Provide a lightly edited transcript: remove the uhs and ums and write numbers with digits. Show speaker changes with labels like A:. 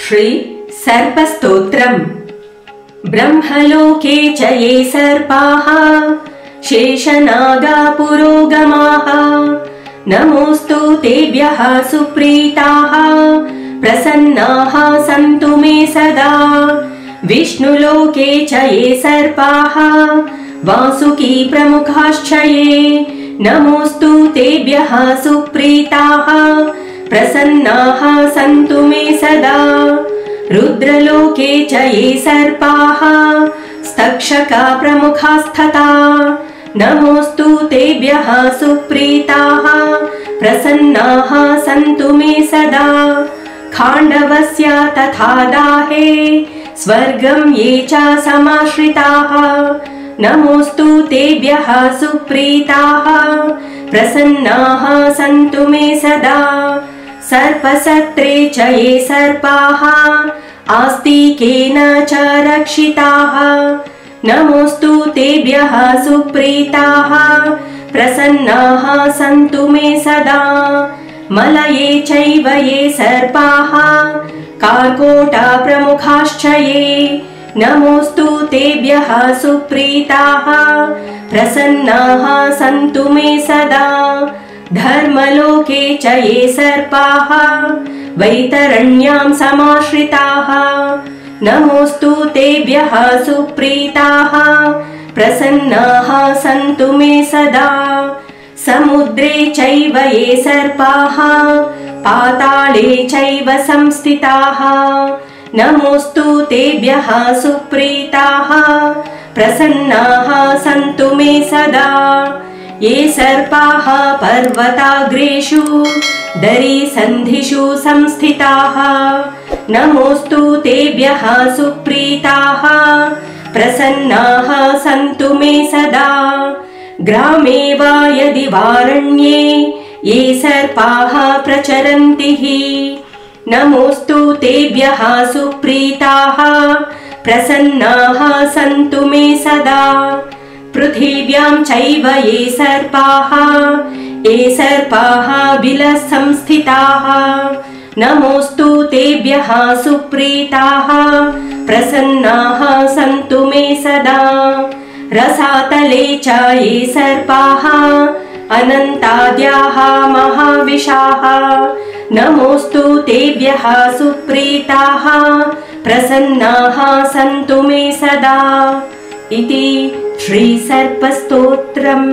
A: श्री सर्पस्तोत्रम्। ब्रह्मलोके च ये सर्पाः शेषनागा पुरोगमाः नमोऽस्तु तेभ्यः सुप्रीताः प्रसन्नाः सन्तु मे सदा। विष्णुलोके च ये सर्पाः वासुकी प्रमुखाश्च ये नमोऽस्तु तेभ्यः सुप्रीताः प्रसन्नाः सन्तु मे सदा। रुद्रलोके च ये सर्पाः स्तक्षका प्रमुखास्तथा नमोऽस्तु तेभ्यः सुप्रीताः प्रसन्नाः सन्तु मे सदा। खाण्डवस्य तथा दाहे स्वर्गं ये च समाश्रिताः नमोऽस्तु तेभ्यः सुप्रीताः प्रसन्नाः सन्तु मे सदा। सर्पसत्रे च ये सर्पाः आस्तिकेन च रक्षिताः नमोऽस्तु तेभ्यः सुप्रीताः प्रसन्नाः सन्तु मे सदा। मलये चैव ये सर्पाः कार्कोटा प्रमुखाश्च ये नमोऽस्तु तेभ्यः सुप्रीताः प्रसन्नाः सन्तु मे सदा। धर्मलोके च ये सर्पाः वैतरण्यां समाश्रिताः नमोऽस्तु तेभ्यः सुप्रीताः प्रसन्नाः सन्तु मे सदा। समुद्रे चैव ये सर्पाः पाताले चैव संस्थिताः नमोऽस्तु तेभ्यः सुप्रीताः प्रसन्नाः सन्तु मे सदा। ये सर्पाः पर्वताग्रेषु दरीसन्धिषु संस्थिताः नमोऽस्तु तेभ्यः सुप्रीताः प्रसन्नाः सन्तु मे सदा। ग्रामे वा यदि वारण्ये ये सर्पाः प्रचरन्ति नमोऽस्तु तेभ्यः सुप्रीताः प्रसन्नाः सन्तु मे सदा। पृथिव्यां चैव ये सर्पाः बिलसंस्थिताः नमोऽस्तु तेभ्यः सुप्रीताः प्रसन्नाः सन्तु मे सदा। रसातले च ये सर्पाः अनन्ताद्याः महाविशाः नमोऽस्तु तेभ्यः सुप्रीताः प्रसन्नाः सन्तु मे सदा। इति श्री सर्पस्तोत्रम्।